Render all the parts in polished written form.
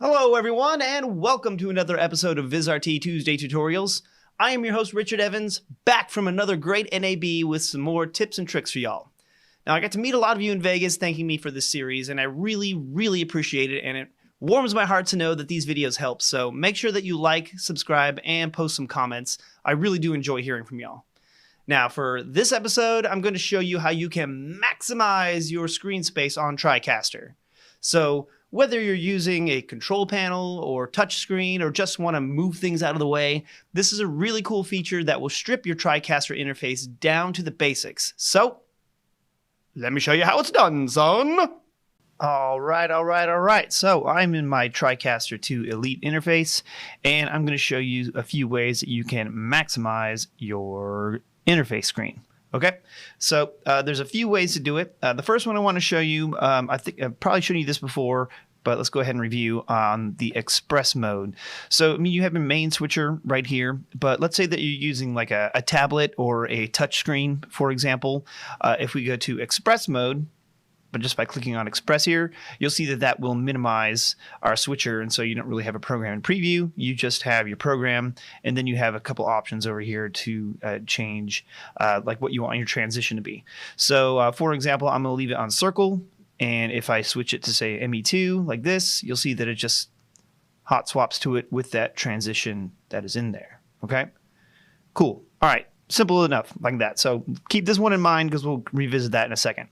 Hello everyone, and welcome to another episode of VizRT Tuesday Tutorials. I am your host Richard Evans, back from another great NAB with some more tips and tricks for y'all. Now I got to meet a lot of you in Vegas thanking me for this series, and I really appreciate it, and it warms my heart to know that these videos help, so make sure that you like, subscribe, and post some comments. I really do enjoy hearing from y'all. Now for this episode, I'm going to show you how you can maximize your screen space on TriCaster. So whether you're using a control panel or touchscreen or just want to move things out of the way, this is a really cool feature that will strip your TriCaster interface down to the basics. So let me show you how it's done, son. All right. So I'm in my TriCaster 2 Elite interface, and I'm going to show you a few ways that you can maximize your interface screen. Okay, so there's a few ways to do it. The first one I want to show you, I think I've probably shown you this before, but let's go ahead and review on the express mode. So, I mean, you have your main switcher right here, but let's say that you're using like a tablet or a touch screen, for example. If we go to express mode, but just by clicking on Express here, you'll see that that will minimize our switcher, and so you don't really have a program in preview. You just have your program, and then you have a couple options over here to change like what you want your transition to be. So for example, I'm going to leave it on circle, and if I switch it to say ME2 like this, you'll see that it just hot swaps to it with that transition that is in there. Okay, cool. All right. Simple enough like that. So keep this one in mind because we'll revisit that in a second.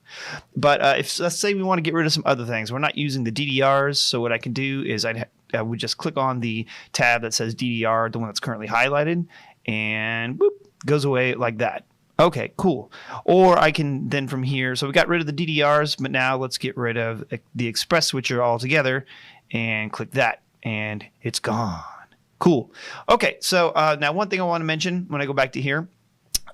But if let's say we want to get rid of some other things, we're not using the DDRs. So what I can do is I would just click on the tab that says DDR, the one that's currently highlighted, and whoop, goes away like that. Okay, cool. Or I can then from here, so we got rid of the DDRs, but now let's get rid of the express switcher altogether and click that, and it's gone. Cool. Okay, so now one thing I want to mention when I go back to here,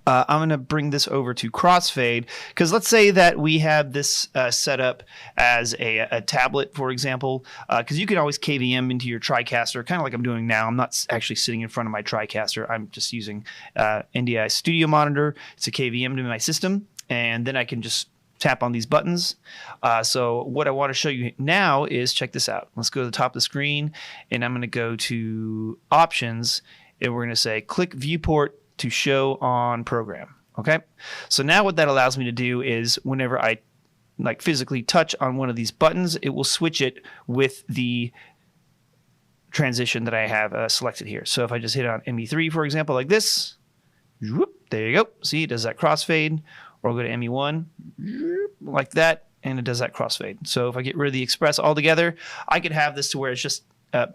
I'm going to bring this over to crossfade because let's say that we have this set up as a tablet, for example, because you can always KVM into your TriCaster, kind of like I'm doing now. I'm not actually sitting in front of my TriCaster. I'm just using NDI Studio Monitor. It's a KVM to my system, and then I can just tap on these buttons. So what I want to show you now is, check this out. Let's go to the top of the screen, and I'm going to go to Options, and we're going to say Click Viewport to show on program. Okay, so now what that allows me to do is whenever I like physically touch on one of these buttons, it will switch it with the transition that I have selected here. So if I just hit on ME3, for example, like this, whoop, there you go. See, it does that crossfade. Or I'll go to ME1 like that, and it does that crossfade. So if I get rid of the express altogether, I could have this to where it's just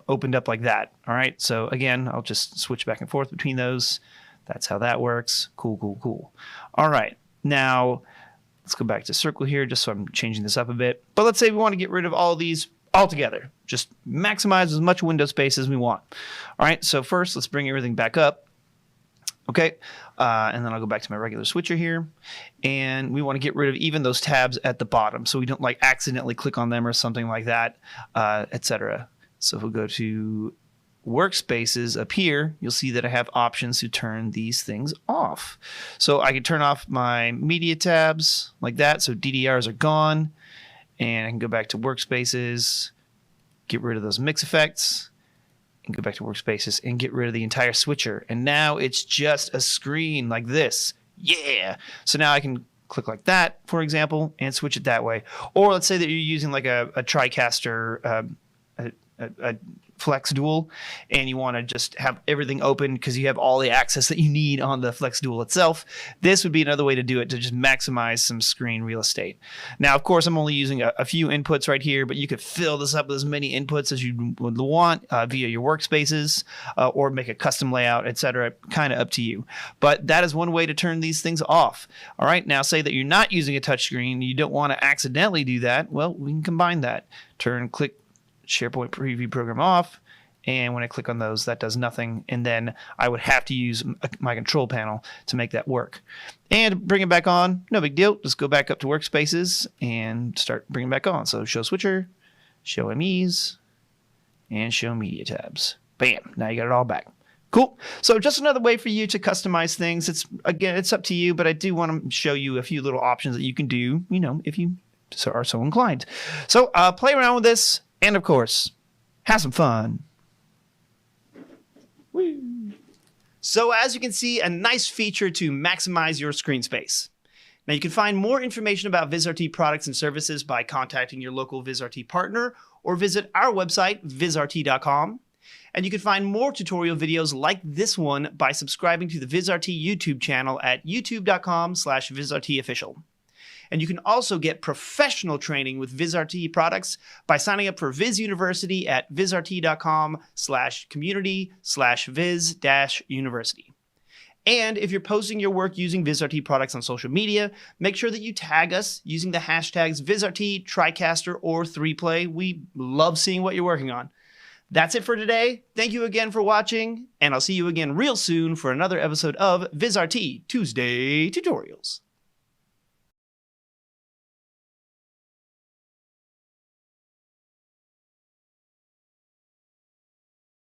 opened up like that. All right, so again, I'll just switch back and forth between those. That's how that works. Cool. All right. Now, let's go back to circle here just so I'm changing this up a bit. But let's say we want to get rid of all of these altogether. Just maximize as much window space as we want. All right. So first, let's bring everything back up. Okay. And then I'll go back to my regular switcher here. And we want to get rid of even those tabs at the bottom so we don't like accidentally click on them or something like that, etc. So if we go to workspaces up here, you'll see that I have options to turn these things off. So I can turn off my media tabs like that, so DDRs are gone, and I can go back to workspaces, get rid of those mix effects, and go back to workspaces and get rid of the entire switcher. And now it's just a screen like this. Yeah. So now I can click like that, for example, and switch it that way. Or let's say that you're using like a TriCaster a Flex Dual, and you want to just have everything open because you have all the access that you need on the Flex Dual itself. This would be another way to do it, to just maximize some screen real estate. Now, of course, I'm only using a few inputs right here, but you could fill this up with as many inputs as you would want via your workspaces or make a custom layout, etc. Kind of up to you. But that is one way to turn these things off. All right, now say that you're not using a touchscreen, you don't want to accidentally do that. Well, we can combine that. Click SharePoint Preview Program off, and when I click on those, that does nothing, and then I would have to use my control panel to make that work. And bring it back on, no big deal. Just go back up to Workspaces and start bringing it back on. So show switcher, show MEs, and show media tabs. Bam, now you got it all back. Cool. So just another way for you to customize things. It's up to you, but I do want to show you a few little options that you can do, if you are so inclined. So play around with this, and of course, Have some fun. Woo. So as you can see, a nice feature to maximize your screen space. Now you can find more information about VizRT products and services by contacting your local VizRT partner or visit our website, vizrt.com. And you can find more tutorial videos like this one by subscribing to the VizRT YouTube channel at youtube.com/VizRTofficial. And you can also get professional training with VizRT products by signing up for Viz University at vizrt.com/community/viz-university. And if you're posting your work using VizRT products on social media, make sure that you tag us using the hashtags VizRT, tricaster, or 3play. We love seeing what you're working on. That's it for today. Thank you again for watching, and I'll see you again real soon for another episode of VizRT Tuesday Tutorials.